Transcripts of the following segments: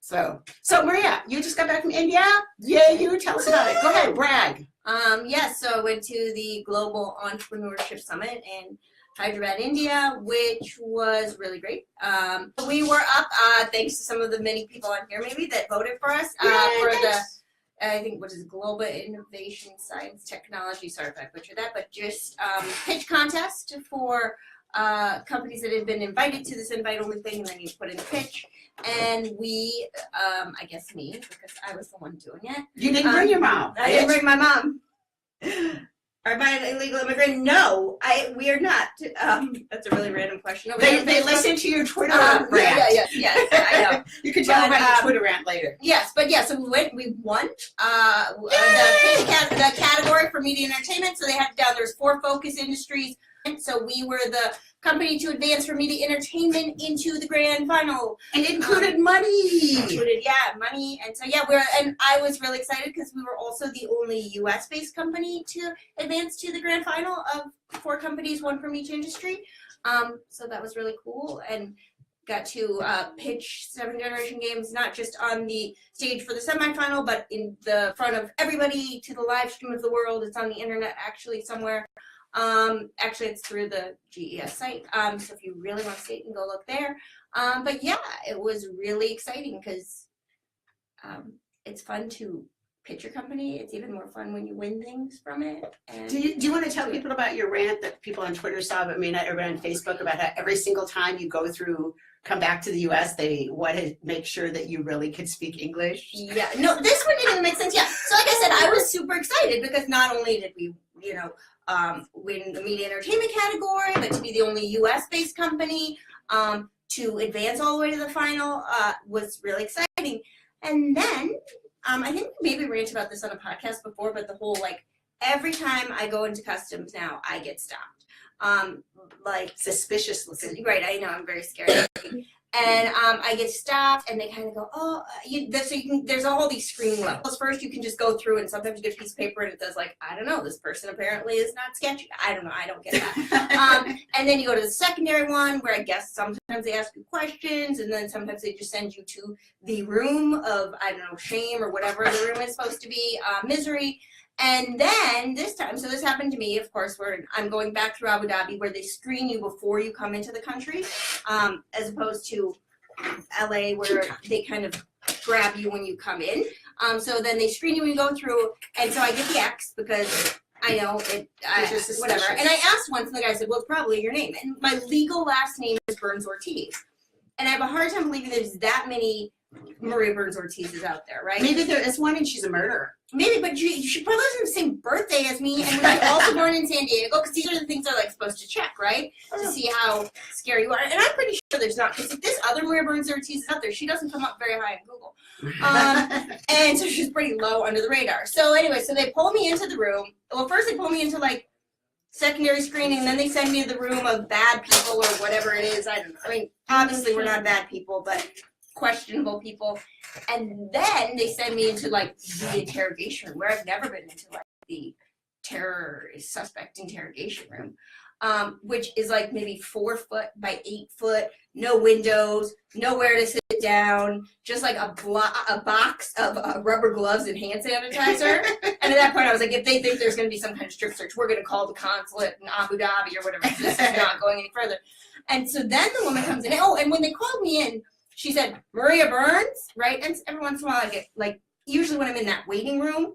So Maria, you just got back from India? Yeah, you tell us about it. Go ahead, brag. Yes, so I went to the Global Entrepreneurship Summit in Hyderabad, India, which was really great. We were up, thanks to some of the many people on here maybe that voted for us I think what is it, Global Innovation Science Technology, sorry if I butchered that, but just pitch contest for companies that had been invited to this invite-only thing, and then you put in a pitch. And we, I guess me, because I was the one doing it. You didn't bring your mom. I didn't bring my mom. Am I an illegal immigrant? No, we are not. That's a really random question. They listen to your Twitter rant. Yes, I know. You can tell about your Twitter rant later. Yes, but yeah, so we won the category for media and entertainment. So they had down, there's 4 focus industries. And so we were the company to advance from media entertainment into the grand final. And it included money. Money. And so and I was really excited because we were also the only US-based company to advance to the grand final of 4 companies, 1 from each industry. So that was really cool, and got to pitch 7th Generation games, not just on the stage for the semifinal, but in the front of everybody to the live stream of the world. It's on the internet actually somewhere. Actually, it's through the GES site. So if you really want to see it, you can go look there. But yeah, it was really exciting because it's fun to pitch your company. It's even more fun when you win things from it. And do you want to tell people about your rant that people on Twitter saw, but may not everyone on Facebook, about how every single time you come back to the US, they want to make sure that you really could speak English? Yeah, no, this one didn't even make sense. Yeah, so like I said, I was super excited because not only did we, win the media entertainment category, but to be the only US-based company to advance all the way to the final was really exciting. And then, I think we maybe ranted about this on a podcast before, but the whole, every time I go into customs now, I get stopped. Suspicious looking. Right, I know, I'm very scared. And I get stopped, and they kind of go, "Oh, there's all these screening levels. First, you can just go through, and sometimes you get a piece of paper, and it says I don't know, this person apparently is not sketchy. I don't know, I don't get that. And then you go to the secondary one, where I guess sometimes they ask you questions, and then sometimes they just send you to the room of shame or whatever the room is supposed to be, misery. And then this time, so this happened to me, of course, where I'm going back through Abu Dhabi, where they screen you before you come into the country, as opposed to LA, where they kind of grab you when you come in. So then they screen you when you go through, and so I get the X because I know whatever. And I asked once, and the guy said, "Well, it's probably your name." And my legal last name is Burns Ortiz, and I have a hard time believing there's that many Maria Burns Ortiz is out there, right? Maybe there is one and she's a murderer. Maybe, but she probably doesn't have the same birthday as me, and we're also born in San Diego, because these are the things they're supposed to check, right? To see how scary you are. And I'm pretty sure there's not, because if this other Maria Burns Ortiz is out there, she doesn't come up very high in Google. And so she's pretty low under the radar. So anyway, so they pull me into the room. Well, first they pull me into secondary screening, and then they send me to the room of bad people or whatever it is. I don't know. I mean, obviously we're not bad people, but questionable people. And then they send me into the interrogation room, where I've never been into the terror suspect interrogation room, which is maybe 4 foot by 8 foot, no windows, nowhere to sit down, just a box of rubber gloves and hand sanitizer. And at that point I was like, if they think there's going to be some kind of strip search, we're going to call the consulate in Abu Dhabi or whatever. This is not going any further. And so then the woman comes in. Oh, and when they called me in, she said, "Maria Burns," right? And every once in a while I get, usually when I'm in that waiting room,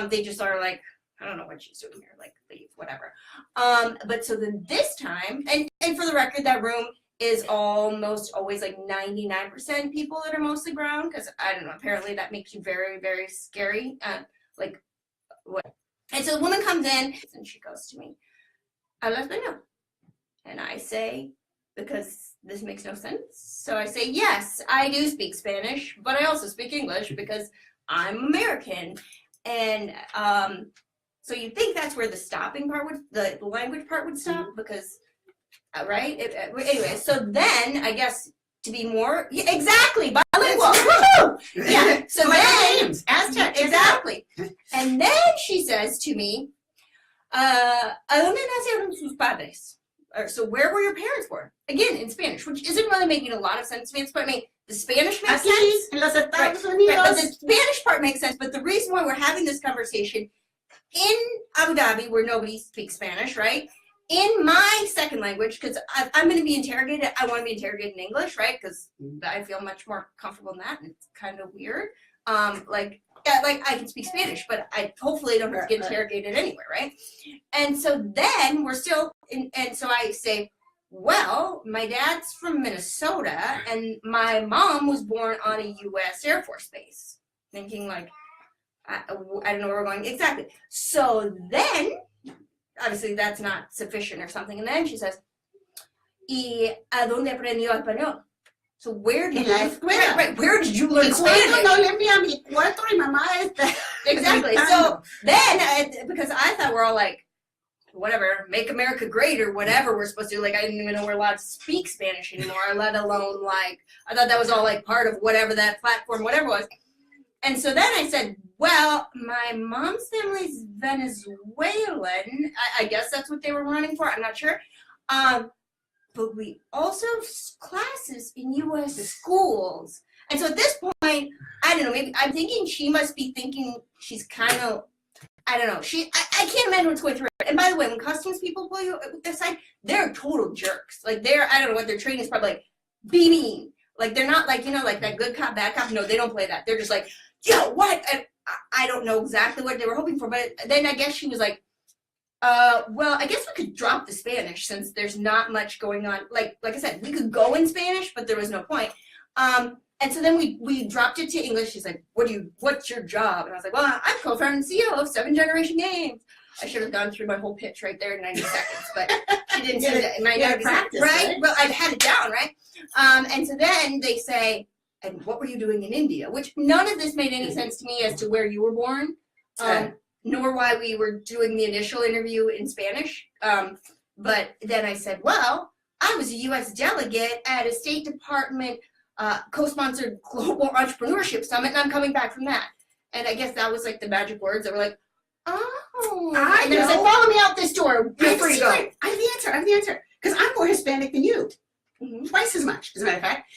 they just are I don't know what she's doing here, leave, whatever. But so then this time, and for the record, that room is almost always 99% people that are mostly brown, because I don't know, apparently that makes you very, very scary. What? And so the woman comes in, and she goes to me, "Hablas español?" And I say, because this makes no sense. So I say, "Yes, I do speak Spanish, but I also speak English because I'm American." And so you'd think that's where the stopping part the language part would stop, because, right? Anyway, so then I guess to be more, exactly, bilingual. Woo-hoo! Yeah, so then, names, Aztec, exactly. And then she says to me, "¿A dónde nacieron sus padres?" So where were your parents born? Again, in Spanish, which isn't really making a lot of sense to me. But I mean, The Spanish makes Aquí, sense. en los Estados Right, Unidos. but the Spanish part makes sense. But the reason why we're having this conversation in Abu Dhabi, where nobody speaks Spanish, right? In my second language, because I'm going to be interrogated, I want to be interrogated in English, right? Because I feel much more comfortable in that, and it's kind of weird. Like I can speak Spanish, but I hopefully don't have to get interrogated anywhere, right? And so then we're still, and so I say, well, my dad's from Minnesota, and my mom was born on a U.S. Air Force base. Thinking like, I don't know where we're going exactly. So then, obviously that's not sufficient or something. And then she says, ¿Y a dónde aprendió español? So where did where did you learn Spanish? No le envía mi cuarto y mamá está. Exactly. So then, because I thought we're all like, whatever, make America great or whatever we're supposed to do. Like, I didn't even know we're allowed to speak Spanish anymore, let alone like, I thought that was all like part of whatever that platform, whatever was. And so then I said, well, my mom's family's Venezuelan. I guess that's what they were running for. I'm not sure. But we also have classes in U.S. schools. And so at this point, I don't know, maybe I'm thinking she must be thinking she's kind of, I don't know. I can't imagine what's going through her. And by the way, when customs people pull you aside, they're total jerks. Like I don't know what their training is probably like, be mean. Like they're not like, like that good cop, bad cop. No, they don't play that. They're just like, yo, what? And I don't know exactly what they were hoping for. But then I guess she was like, well, I guess we could drop the Spanish since there's not much going on. Like I said, we could go in Spanish, but there was no point. And so then we dropped it to English. She's like, what's your job? And I was like, well, I'm co-founder and CEO of 7 Generation Games. I should have gone through my whole pitch right there in 90 seconds, but she didn't say that. My dad practice, right? Well, I've had it down, right? And so then they say, and what were you doing in India? Which none of this made any sense to me as to where you were born. Nor why we were doing the initial interview in Spanish. But then I said, well, I was a U.S. delegate at a State Department co-sponsored Global Entrepreneurship Summit, and I'm coming back from that. And I guess that was like the magic words that were like, oh. And then I said, follow me out this door. You're free to go. I have the answer. Because I'm more Hispanic than you. Mm-hmm. Twice as much, as a matter of fact.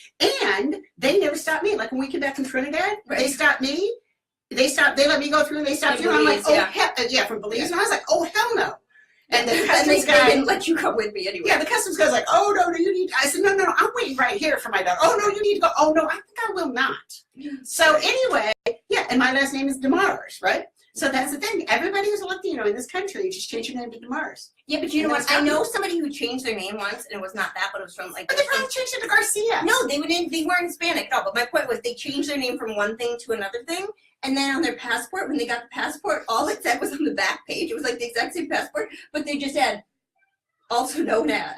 And they never stopped me. Like when we came back from Trinidad, they stopped me. They let me go through, they stopped you, and I'm like, hell, from Belize, and I was like, oh, hell no. And the customs guy didn't let you come with me anyway. Yeah, the customs guy's like, oh, no, you need, I said, no, I'm waiting right here for my dog. Oh, no, you need to go. Oh, no, I think I will not. So anyway, and my last name is DeMars, right? So that's the thing. Everybody who's Latino in this country, you just change your name to DeMars. Yeah, but you know what? I know somebody who changed their name once, and it was not that, but it was from like. But they probably changed it to Garcia. No, they weren't Hispanic at all. But my point was, they changed their name from one thing to another thing, and then on their passport, when they got the passport, all it said was on the back page. It was like the exact same passport, but they just had also known as.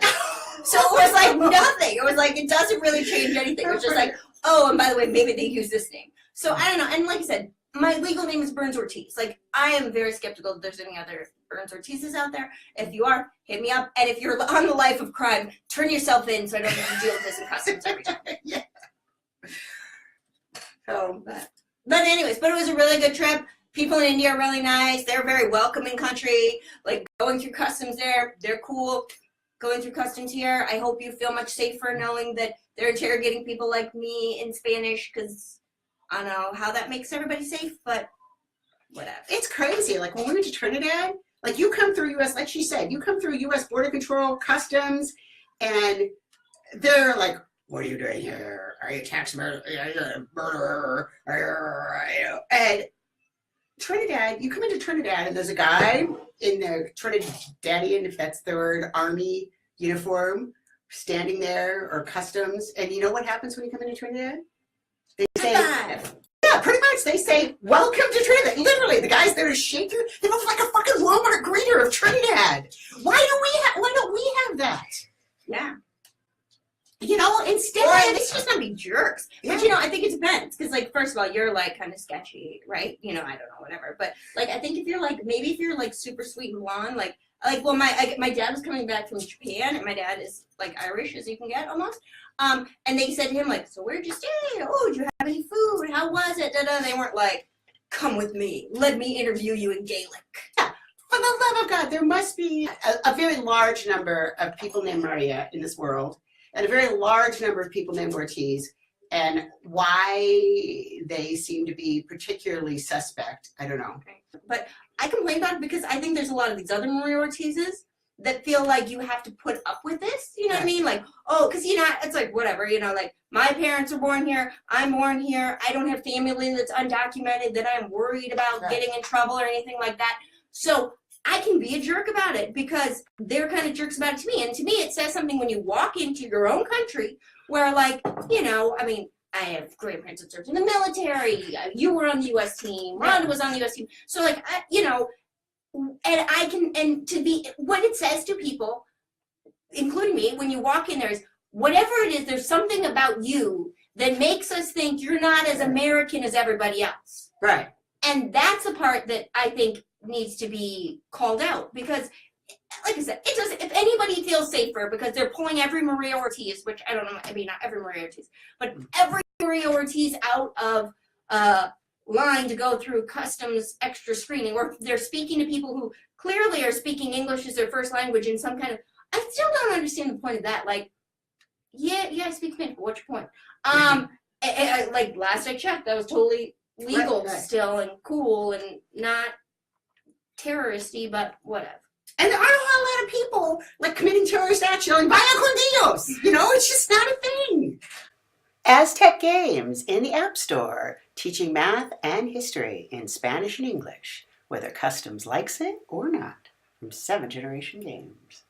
So it was like nothing. It was like it doesn't really change anything. It was just like, oh, and by the way, maybe they use this name. So I don't know. And like I said, my legal name is Burns Ortiz. Like, I am very skeptical that there's any other Burns Ortizes out there. If you are, hit me up. And if you're on the life of crime, turn yourself in so I don't have to deal with this in customs every time. Yeah. So, but anyways, but it was a really good trip. People in India are really nice. They're a very welcoming country. Like, going through customs there, they're cool. Going through customs here, I hope you feel much safer knowing that they're interrogating people like me in Spanish, because I don't know how that makes everybody safe, but whatever. It's crazy. Like when we went to Trinidad, like you come through U.S., like she said, you come through U.S. Border Control, Customs, and they're like, what are you doing here? Are you a tax murderer? Are you a murderer? And Trinidad, you come into Trinidad and there's a guy in the Trinidadian, if that's the word, army uniform, standing there, or customs, and you know what happens when you come into Trinidad? They say, yeah, pretty much. They say, welcome to Trinidad. Literally, the guys there to shake you. They look like a fucking Walmart greeter of Trinidad. Why don't we have that? Yeah. You know, instead. Or at least just not be jerks. Yeah. But, I think it depends. Because, like, first of all, you're, like, kind of sketchy, right? I don't know, whatever. But, like, I think if you're, like, maybe if you're, like, super sweet and blonde, well, my dad was coming back from Japan, and my dad is, like, Irish as you can get, almost. And they said to him, like, so where'd you stay? Oh, did you have any food? How was it? Da-da. They weren't like, come with me. Let me interview you in Gaelic. Yeah. For the love of God, there must be a very large number of people named Maria in this world, and a very large number of people named Ortiz. and why they seem to be particularly suspect, I don't know. But I complain about it because I think there's a lot of these other Maria Ortizes that feel like you have to put up with this. You know what I mean? Like, oh, because, you know, it's like, whatever, you know, like, my parents were born here, I'm born here, I don't have family that's undocumented that I'm worried about getting in trouble or anything like that. So I can be a jerk about it because they're kind of jerks about it to me. And to me, it says something when you walk into your own country where, like, you know, I mean, I have grandparents that served in the military. You were on the U.S. team. Rhonda was on the U.S. team. So, like, you know, and I can, and to be, what it says to people, including me, when you walk in there is, whatever it is, there's something about you that makes us think you're not as American as everybody else. Right. And that's the part that I think needs to be called out because, like I said, it doesn't, if anybody feels safer because they're pulling every Maria Ortiz, which I don't know, I mean, not every Maria Ortiz, but every Maria Ortiz out of line to go through customs extra screening, or they're speaking to people who clearly are speaking English as their first language in some kind of, I still don't understand the point of that. Like, yeah, I speak Spanish, but what's your point? Like, last I checked, that was totally legal still and cool and not terroristy, but whatever. And there aren't a lot of people like committing terrorist acts yelling "Vaya con Dios!" You know, it's just not a thing. Aztec Games in the App Store, teaching math and history in Spanish and English, whether customs likes it or not, from 7th Generation Games.